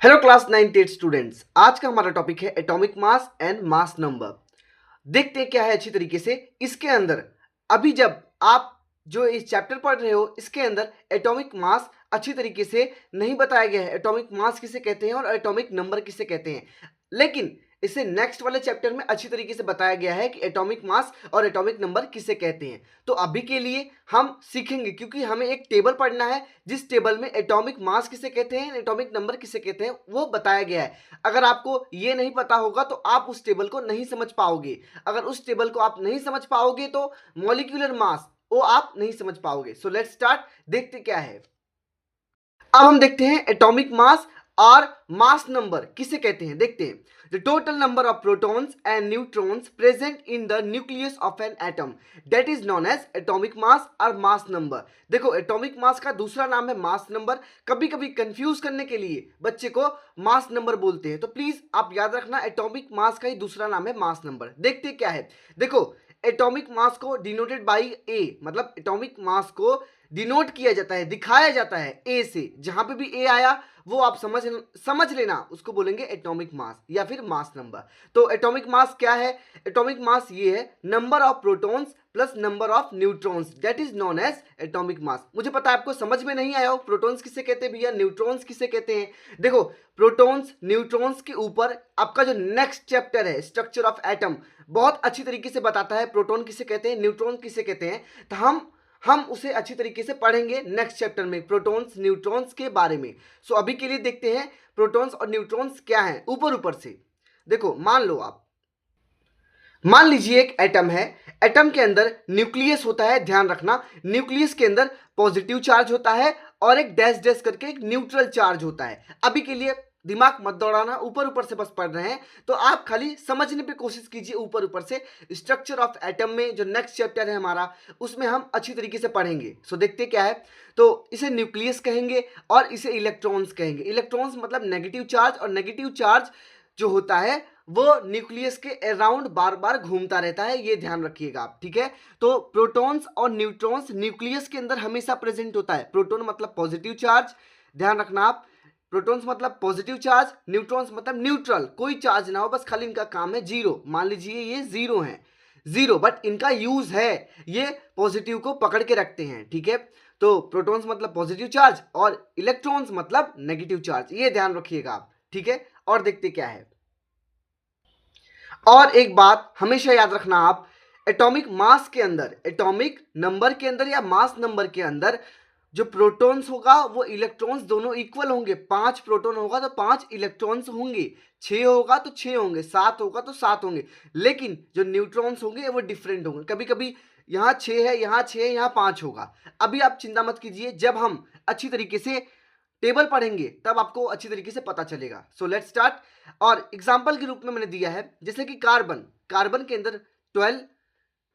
Hello class 9th students, आज का हमारा टॉपिक है atomic mass and mass number. देखते हैं क्या है अच्छी तरीके से इसके अंदर। अभी जब आप जो इस चैप्टर पढ़ रहे हो इसके अंदर एटॉमिक मास अच्छी तरीके से नहीं बताया गया है, एटॉमिक मास किसे कहते हैं और एटॉमिक नंबर किसे कहते हैं। लेकिन इसे नेक्स्ट वाले चैप्टर में अच्छी तरीके से बताया गया है कि एटॉमिक मास और एटॉमिक नंबर किसे कहते हैं। तो अभी के लिए हम सीखेंगे, क्योंकि हमें एक टेबल पढ़ना है जिस टेबल में एटॉमिक मास किसे कहते हैं, एटॉमिक नंबर किसे कहते हैं वो बताया गया है। अगर आपको ये नहीं पता होगा तो आप उस टेबल को नहीं समझ पाओगे। अगर उस टेबल को आप नहीं समझ पाओगे तो मॉलिक्यूलर मास वो आप नहीं समझ पाओगे। सो लेट्स स्टार्ट, देखते क्या है। अब हम देखते हैं एटॉमिक मास और मास नंबर किसे कहते हैं। देखते हैं the total number of protons and neutrons present in the nucleus of an atom that is known as atomic mass और मास नंबर। देखो, एटॉमिक मास का दूसरा नाम है मास नंबर। कभी कभी कंफ्यूज करने के लिए बच्चे को मास नंबर बोलते हैं, तो प्लीज आप याद रखना एटॉमिक मास का ही दूसरा नाम है मास नंबर। देखते क्या है। देखो, एटॉमिक मास को डिनोटेड बाई ए, मतलब एटॉमिक मास को डिनोट किया जाता है, दिखाया जाता है ए से। जहां पे भी ए आया वो आप समझ लेना, उसको बोलेंगे एटॉमिक मास या फिर मास नंबर। तो एटॉमिक मास क्या है? एटॉमिक मास ये है number of protons plus number of neutrons, that is known as atomic mass. मुझे पता है आपको समझ में नहीं आया हो प्रोटॉन्स किसे कहते हैं भैया, न्यूट्रॉन्स किसे कहते हैं। देखो, प्रोटॉन्स न्यूट्रॉन्स के ऊपर आपका जो नेक्स्ट चैप्टर है स्ट्रक्चर ऑफ एटम बहुत अच्छी तरीके से बताता है प्रोटॉन किसे कहते हैं, न्यूट्रॉन किसे कहते हैं। तो हम उसे अच्छी तरीके से पढ़ेंगे नेक्स्ट चैप्टर में प्रोटॉन्स न्यूट्रॉन्स के बारे में। सो अभी के लिए देखते हैं प्रोटॉन्स और न्यूट्रॉन्स क्या हैं ऊपर ऊपर से। देखो, मान लीजिए एक एटम है। एटम के अंदर न्यूक्लियस होता है, ध्यान रखना न्यूक्लियस के अंदर पॉजिटिव चार्ज होता है और एक डैश डैश करके एक न्यूट्रल चार्ज होता है। अभी के लिए दिमाग मत दौड़ाना, ऊपर ऊपर से बस पढ़ रहे हैं तो आप खाली समझने पे कोशिश कीजिए ऊपर ऊपर से। स्ट्रक्चर ऑफ एटम में जो नेक्स्ट चैप्टर है हमारा उसमें हम अच्छी तरीके से पढ़ेंगे। सो देखते क्या है। तो इसे न्यूक्लियस कहेंगे और इसे इलेक्ट्रॉन्स कहेंगे। इलेक्ट्रॉन्स मतलब नेगेटिव चार्ज, और नेगेटिव चार्ज जो होता है वो न्यूक्लियस के अराउंड बार बार घूमता रहता है, ये ध्यान रखिएगा आप, ठीक है। तो प्रोटॉन्स और न्यूट्रॉन्स न्यूक्लियस के अंदर हमेशा प्रेजेंट होता है। प्रोटॉन मतलब पॉजिटिव चार्ज, ध्यान रखना आप, प्रोटॉन्स मतलब पॉजिटिव चार्ज, न्यूट्रॉन्स मतलब न्यूट्रल, कोई चार्ज ना हो, बस खाली इनका काम है जीरो। मान लीजिए ये जीरो है, जीरो, बट इनका यूज है ये पॉजिटिव को पकड़ के रखते हैं, ठीक है। तो प्रोटॉन्स मतलब पॉजिटिव चार्ज और इलेक्ट्रॉन्स मतलब नेगेटिव चार्ज, ये ध्यान रखिएगा आप, ठीक है। और देखते क्या है। और एक बात हमेशा याद रखना आप, एटॉमिक मास के अंदर, एटॉमिक नंबर के अंदर या मास नंबर के अंदर जो प्रोटॉन्स होगा वो इलेक्ट्रॉन्स दोनों इक्वल होंगे। 5 प्रोटॉन होगा तो 5 इलेक्ट्रॉन्स होंगे, 6 होगा तो 6 होंगे, 7 होगा तो 7 होंगे। लेकिन जो न्यूट्रॉन्स होंगे वो डिफरेंट होंगे। कभी कभी यहाँ 6 है, यहाँ 6 है, यहाँ 5 होगा। अभी आप चिंता मत कीजिए, जब हम अच्छी तरीके से टेबल पढ़ेंगे तब आपको अच्छी तरीके से पता चलेगा। So let's start. और एग्जाम्पल के रूप में मैंने दिया है जैसे कि कार्बन, कार्बन के अंदर 12,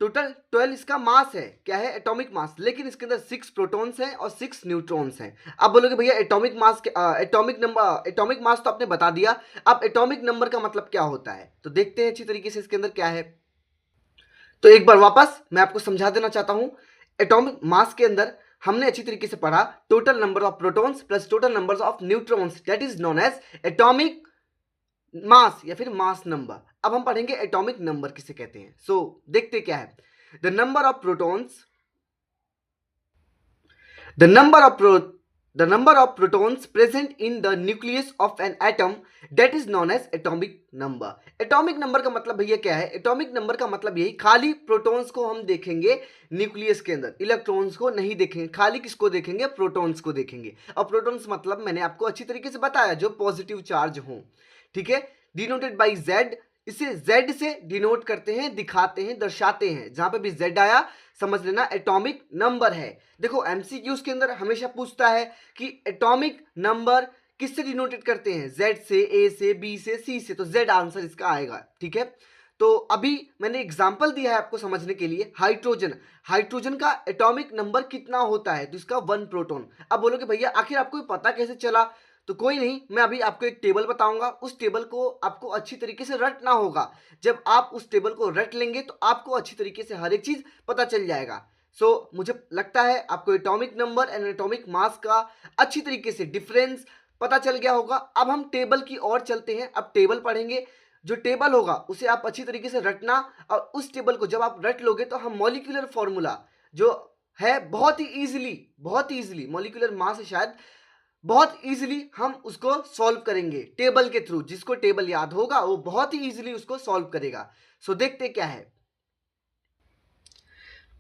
टोटल 12 इसका मास है, क्या है, एटॉमिक मास। लेकिन इसके अंदर 6 प्रोटॉन्स हैं और 6 न्यूट्रॉन्स हैं। अब बोलोगे भैया एटॉमिक मास के एटॉमिक नंबर, एटॉमिक मास तो आपने बता दिया, अब एटॉमिक नंबर का मतलब क्या होता है तो देखते हैं अच्छी तरीके से इसके अंदर क्या है। तो एक बार वापस मैं आपको समझा देना चाहता हूं, एटॉमिक मास के अंदर हमने अच्छी तरीके से पढ़ा total number of protons plus total number of neutrons, that is known as atomic mass या फिर मास नंबर। अब हम पढ़ेंगे एटॉमिक नंबर किसे कहते हैं। सो देखते क्या है। The number of protons, the number of the number of protons present in the nucleus of an atom that is known as atomic number। Atomic number का मतलब भैया क्या है, एटॉमिक नंबर का मतलब यही, खाली प्रोटॉन्स को हम देखेंगे न्यूक्लियस के अंदर, इलेक्ट्रॉन्स को नहीं देखेंगे, खाली किसको देखेंगे, प्रोटॉन्स को देखेंगे। और प्रोटॉन्स मतलब मैंने आपको अच्छी तरीके से बताया जो पॉजिटिव चार्ज हो, ठीक है, डिनोटेड बाई जेड। इसे जेड से डिनोट करते हैं, दिखाते हैं, दर्शाते हैं। जहां पे भी जेड आया समझ लेना एटॉमिक नंबर है। देखो एमसीक्यूज के अंदर हमेशा पूछता है कि एटॉमिक नंबर किससे डिनोटेड करते हैं, जेड से, ए से, बी से, सी से, तो जेड आंसर इसका आएगा, ठीक है। तो अभी मैंने एग्जांपल दिया है आपको समझने के लिए, हाइड्रोजन, हाइड्रोजन का एटॉमिक नंबर कितना होता है तो इसका 1 प्रोटॉन। अब बोलोगे भैया आखिर आपको पता कैसे चला, तो कोई नहीं, मैं अभी आपको एक टेबल बताऊंगा, उस टेबल को आपको अच्छी तरीके से रटना होगा। जब आप उस टेबल को रट लेंगे तो आपको अच्छी तरीके से हर एक चीज पता चल जाएगा। मुझे लगता है आपको atomic number and atomic mass का अच्छी तरीके से डिफरेंस पता चल गया होगा। अब हम टेबल की ओर चलते हैं, अब टेबल पढ़ेंगे। जो टेबल होगा उसे आप अच्छी तरीके से रटना, और उस टेबल को जब आप रट लोगे तो हम मॉलिक्यूलर फॉर्मूला जो है बहुत ही इजीली मॉलिक्यूलर मास शायद बहुत इजीली हम उसको सॉल्व करेंगे टेबल के थ्रू। जिसको टेबल याद होगा वो बहुत ही इजीली उसको सॉल्व करेगा। सो देखते क्या है।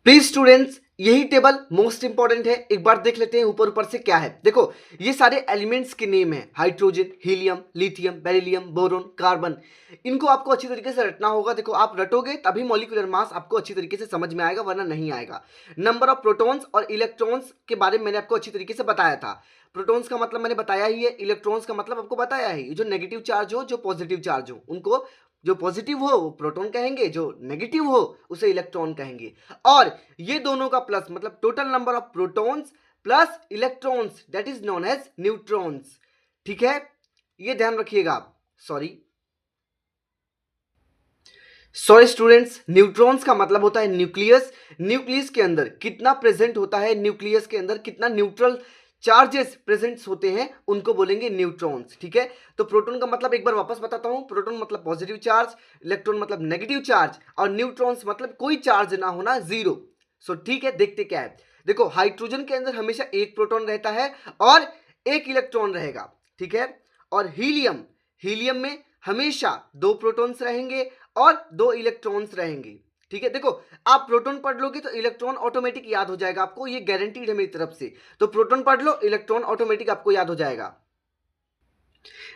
प्लीज स्टूडेंट्स, यही टेबल मोस्ट इंपॉर्टेंट है, एक बार देख लेते हैं ऊपर ऊपर से क्या है। देखो ये सारे एलिमेंट्स के नेम है, hydrogen, helium, lithium, beryllium, boron, carbon. इनको आपको अच्छी तरीके से रटना होगा। देखो आप रटोगे तभी मॉलिक्यूलर मास आपको अच्छी तरीके से समझ में आएगा, वरना नहीं आएगा। नंबर ऑफ प्रोटॉन्स और इलेक्ट्रॉन्स के बारे में मैंने आपको अच्छी तरीके से बताया था। प्रोटॉन्स का मतलब मैंने बताया ही है, इलेक्ट्रॉन्स का मतलब आपको बताया है। जो नेगेटिव चार्ज हो, जो पॉजिटिव चार्ज हो, उनको जो पॉजिटिव हो वो प्रोटॉन कहेंगे, जो नेगेटिव हो उसे इलेक्ट्रॉन कहेंगे। और ये दोनों का प्लस मतलब total number of protons plus electrons that is known as neutrons. ठीक है, ये ध्यान रखिएगा आप। सॉरी स्टूडेंट्स, न्यूट्रॉन्स का मतलब होता है न्यूक्लियस। न्यूक्लियस के अंदर कितना प्रेजेंट होता है, न्यूक्लियस के अंदर कितना न्यूट्रल चार्जेस प्रेजेंट होते हैं, उनको बोलेंगे न्यूट्रॉन्स। ठीक है, तो प्रोटॉन का मतलब एक बार वापस बताता हूं। प्रोटॉन मतलब पॉजिटिव चार्ज, इलेक्ट्रॉन मतलब नेगेटिव चार्ज, और न्यूट्रॉन्स मतलब कोई चार्ज ना होना, जीरो। सो ठीक है, देखते क्या है। देखो हाइड्रोजन के अंदर हमेशा एक प्रोटॉन रहता है और एक इलेक्ट्रॉन रहेगा। ठीक है, और हीलियम, हीलियम में हमेशा दो प्रोटॉन्स रहेंगे और दो इलेक्ट्रॉन्स रहेंगे। ठीक है, देखो आप प्रोटॉन पढ़ लोगे तो इलेक्ट्रॉन ऑटोमेटिक याद हो जाएगा आपको, ये गारंटीड है मेरी तरफ से। तो प्रोटॉन पढ़ लो, इलेक्ट्रॉन ऑटोमेटिक आपको याद हो जाएगा।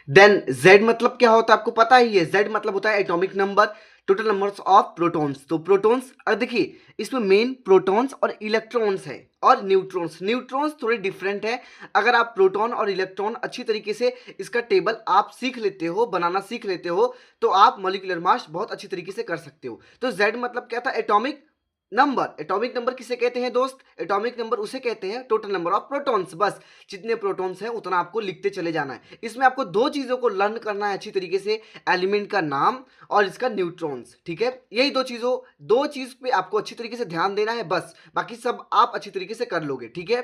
देन Z मतलब क्या होता है आपको पता ही है। Z मतलब होता है atomic number, total numbers of protons. तो प्रोटॉन्स, अब देखिए इसमें मेन प्रोटॉन्स और इलेक्ट्रॉन्स है, और न्यूट्रॉन्स। न्यूट्रॉन्स थोड़े डिफरेंट है। अगर आप प्रोटॉन और इलेक्ट्रॉन अच्छी तरीके से इसका टेबल आप सीख लेते हो, बनाना सीख लेते हो, तो आप मॉलिक्यूलर मास बहुत अच्छी तरीके से कर सकते हो। तो Z मतलब क्या था, एटॉमिक नंबर। एटॉमिक नंबर किसे कहते हैं दोस्त, एटॉमिक नंबर उसे कहते हैं टोटल नंबर ऑफ प्रोटॉन्स। बस जितने प्रोटॉन्स हैं उतना आपको लिखते चले जाना है। इसमें आपको दो चीजों को लर्न करना है अच्छी तरीके से, एलिमेंट का नाम और इसका न्यूट्रॉन्स। ठीक है, यही दो चीज पे आपको अच्छी तरीके से ध्यान देना है बस, बाकी सब आप अच्छी तरीके से कर लोगे। ठीक है,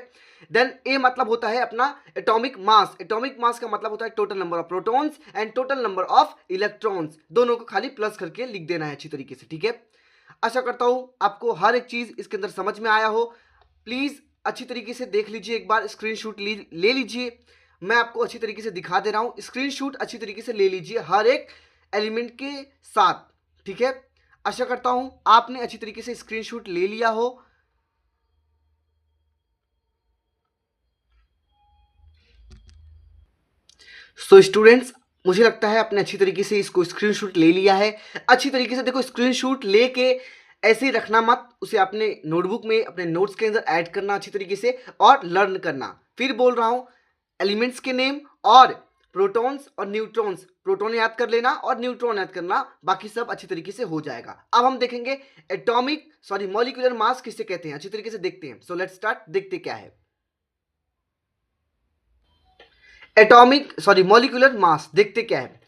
देन ए मतलब होता है अपना एटॉमिक मास। एटॉमिक मास का मतलब होता है total number of protons and total number of electrons, दोनों को खाली प्लस करके लिख देना है अच्छी तरीके से। ठीक है, आशा करता हूं आपको हर एक चीज इसके अंदर समझ में आया हो। प्लीज अच्छी तरीके से देख लीजिए, एक बार स्क्रीनशॉट ले लीजिए। मैं आपको अच्छी तरीके से दिखा दे रहा हूं, स्क्रीनशॉट अच्छी तरीके से ले लीजिए हर एक एलिमेंट के साथ। ठीक है, आशा करता हूं आपने अच्छी तरीके से स्क्रीनशॉट ले लिया हो। सो स्टूडेंट्स, मुझे लगता है आपने अच्छी तरीके से इसको स्क्रीनशॉट ले लिया है। अच्छी तरीके से देखो, स्क्रीनशॉट लेके ऐसे ही रखना मत, उसे अपने नोटबुक में अपने नोट्स के अंदर ऐड करना अच्छी तरीके से और लर्न करना। फिर बोल रहा हूं, एलिमेंट्स के नेम और प्रोटॉन्स और न्यूट्रॉन्स, प्रोटॉन याद कर लेना और न्यूट्रॉन याद करना, बाकी सब अच्छी तरीके से हो जाएगा। अब हम देखेंगे मॉलिक्यूलर मास किसे कहते हैं, अच्छी तरीके से देखते हैं। सो लेट्स स्टार्ट, देखते क्या है। मॉलिक्यूलर मास देखते क्या है।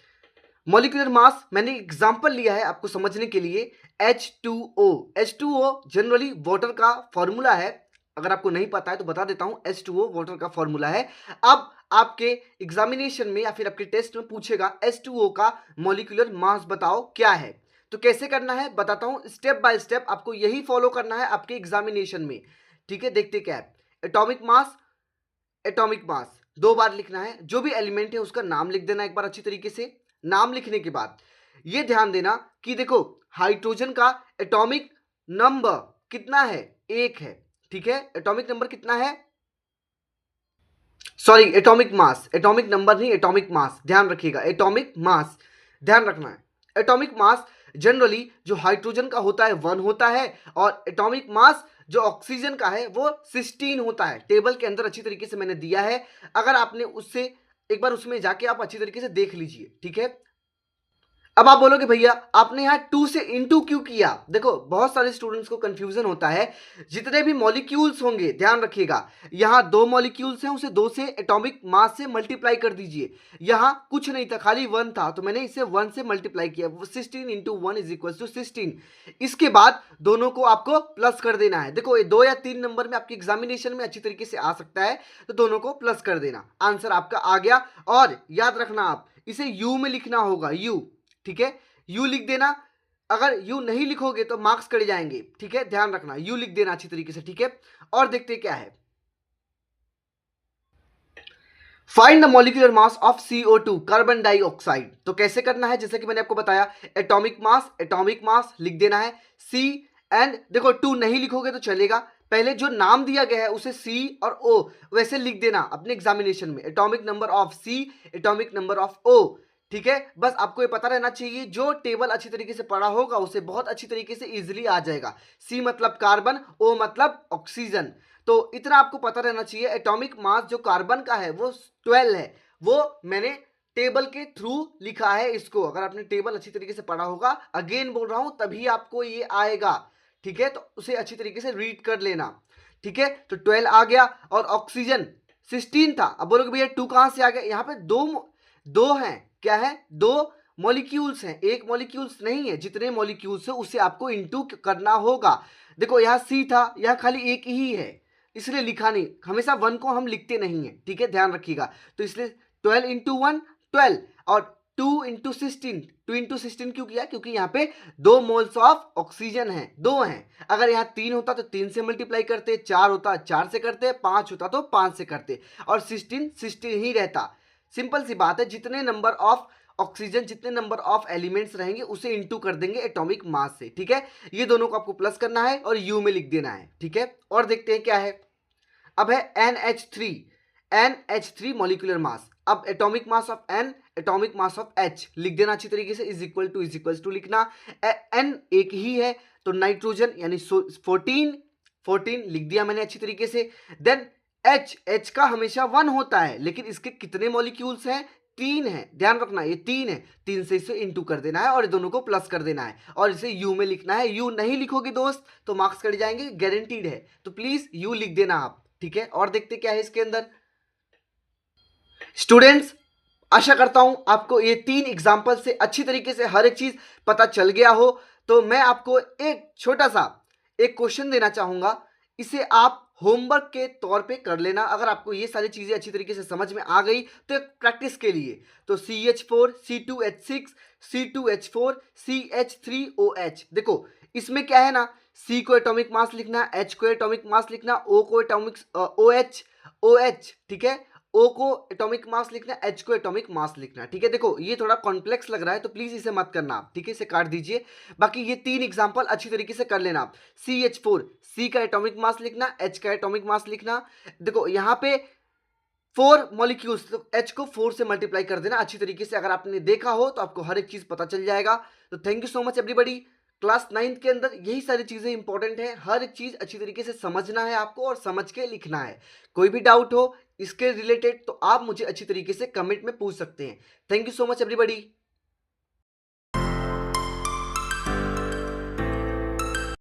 मॉलिक्यूलर मास मैंने एग्जांपल लिया है आपको समझने के लिए, H2O। H2O जनरली वाटर का फॉर्मूला है। अगर आपको नहीं पता है तो बता देता हूं, H2O वाटर का फॉर्मूला है। अब आपके एग्जामिनेशन में या फिर आपके टेस्ट में पूछेगा H2O का मॉलिक्यूलर मास बताओ क्या है, तो कैसे करना है बताता हूं, स्टेप बाय स्टेप आपको यही फॉलो करना है आपके एग्जामिनेशन में। ठीक है, देखते क्या है। एटॉमिक मास दो बार लिखना है, जो भी एलिमेंट है उसका नाम लिख देना एक बार अच्छी तरीके से। नाम लिखने के बाद ये ध्यान देना कि देखो हाइड्रोजन का एटॉमिक नंबर कितना है, एक है। ठीक है, एटॉमिक नंबर कितना है, एटॉमिक मास, एटॉमिक नंबर नहीं, एटॉमिक मास ध्यान रखिएगा, एटॉमिक मास ध्यान रखना है। एटॉमिक मास जनरली जो हाइड्रोजन का होता है 1 होता है, और एटॉमिक मास जो ऑक्सीजन का है वो 16 होता है। टेबल के अंदर अच्छी तरीके से मैंने दिया है, अगर आपने उससे एक बार उसमें जाके आप अच्छी तरीके से देख लीजिए। ठीक है, अब आप बोलोगे भैया आपने यहाँ 2 से इनटू क्यों किया? देखो बहुत सारे स्टूडेंट्स को कंफ्यूजन होता है। जितने भी मॉलिक्यूल्स होंगे ध्यान रखिएगा, यहाँ 2 मॉलिक्यूल्स हैं, उसे 2 से एटॉमिक मास से मल्टीप्लाई कर दीजिए। यहाँ कुछ नहीं था, खाली 1 था, तो मैंने इसे 1 से मल्टीप्लाई किया। 16 इंटू 1 इज इक्वल टू 16। इसके बाद दोनों को आपको प्लस कर देना है। देखो ये 2 या 3 नंबर में आपकी एग्जामिनेशन में अच्छी तरीके से आ सकता है, तो दोनों को प्लस कर देना। आंसर आपका आ गया। और याद रखना आप इसे यू में लिखना होगा, यू, ठीक है, यू लिख देना। अगर यू नहीं लिखोगे तो मार्क्स कट जाएंगे, ठीक है, ध्यान रखना, यू लिख देना अच्छी तरीके से, ठीक है। और देखते क्या है, find the molecular mass of CO2 carbon dioxide. तो कैसे करना है, जैसे कि मैंने आपको बताया, एटॉमिक मास लिख देना है C एंड देखो 2 नहीं लिखोगे तो चलेगा, पहले जो नाम दिया गया है उसे C और O वैसे लिख देना अपने एग्जामिनेशन में, atomic number of C, atomic number of O, ठीक है। बस आपको ये पता रहना चाहिए, जो टेबल अच्छी तरीके से पढ़ा होगा उसे बहुत अच्छी तरीके से इजीली आ जाएगा। C मतलब कार्बन, O मतलब ऑक्सीजन, तो इतना आपको पता रहना चाहिए। एटॉमिक मास जो कार्बन का है वो 12 है, वो मैंने टेबल के थ्रू लिखा है इसको। अगर आपने टेबल अच्छी तरीके से पढ़ा होगा, अगेन बोल रहा हूं, तभी आपको ये आएगा, ठीक है, तो उसे अच्छी तरीके से रीड कर लेना, ठीक है। तो 12 आ गया और ऑक्सीजन 16 था। अब बोलोगे भैया 2 कहां से आ गया? यहाँ पे दो हैं, क्या है, 2 मॉलिक्यूल्स हैं, एक मॉलिक्यूल्स नहीं है। जितने मॉलिक्यूल्स है उसे आपको इंटू करना होगा। देखो यहाँ C था, यहाँ खाली एक ही है, इसलिए लिखा नहीं, हमेशा 1 को हम लिखते नहीं है, ठीक है, ध्यान रखिएगा। तो इसलिए 12 इंटू 1 12 और 2 इंटू 16, 2 इंटू 16 क्यों किया? क्योंकि यहाँ पे 2 मोल्स ऑफ ऑक्सीजन है, 2 हैं। अगर यहाँ 3 होता तो 3 से मल्टीप्लाई करते, 4 होता 4 से करते, 5 होता तो 5 से करते, और 16 ही रहता। सिंपल सी बात है, जितने नंबर ऑफ ऑक्सीजन, जितने नंबर ऑफ एलिमेंट्स रहेंगे उसे इंटू कर देंगे एटॉमिक मास से, ठीक है। ये दोनों को आपको प्लस करना है और यू में लिख देना है, ठीक है। और देखते हैं क्या है, अब है NH3 मॉलिक्यूलर मास। अब atomic mass of N, atomic mass of H लिख देना अच्छी तरीके से, इज इक्वल टू लिखना। N एक ही है तो नाइट्रोजन यानी 14 लिख दिया मैंने अच्छी तरीके से। देन H का हमेशा 1 होता है, लेकिन इसके कितने मॉलिक्यूल्स हैं? 3 है, ध्यान रखना, ये 3 है, 3 से इसे इंटू कर देना है और दोनों को प्लस कर देना है और इसे यू में लिखना है। यू नहीं लिखोगे दोस्त तो मार्क्स कट जाएंगे, गारंटीड है, तो प्लीज यू लिख देना आप, ठीक है। और देखते क्या है इसके अंदर। स्टूडेंट्स आशा करता हूं आपको ये 3 एग्जाम्पल से अच्छी तरीके से हर एक चीज पता चल गया हो। तो मैं आपको एक छोटा सा एक क्वेश्चन देना चाहूंगा, इसे आप होमवर्क के तौर पे कर लेना। अगर आपको ये सारी चीजें अच्छी तरीके से समझ में आ गई तो एक प्रैक्टिस के लिए, तो CH4 C2H6 C2H4 CH3OH, देखो इसमें क्या है ना, C को एटॉमिक मास लिखना, H को एटॉमिक मास लिखना, O को एटॉमिक OH, ठीक है, O को एटॉमिक मास लिखना, H को एटॉमिक मास लिखना, ठीक है। देखो ये थोड़ा कॉम्प्लेक्स लग रहा है तो प्लीज इसे मत करना आप, ठीक है, इसे काट दीजिए। बाकी ये 3 एग्जांपल अच्छी तरीके से कर लेना आप। CH4 C का एटॉमिक मास लिखना, H का एटॉमिक मास लिखना। देखो यहाँ पे 4 मॉलिक्यूल्स, तो H को 4 से मल्टीप्लाई कर देना अच्छी तरीके से। अगर आपने देखा हो तो आपको हर एक चीज पता चल जाएगा। तो thank you so much everybody. Class 9 के अंदर यही सारी चीजें इंपॉर्टेंट है, हर एक चीज अच्छी तरीके से समझना है आपको और समझ के लिखना है। कोई भी डाउट हो इसके रिलेटेड तो आप मुझे अच्छी तरीके से कमेंट में पूछ सकते हैं। Thank you so much everybody.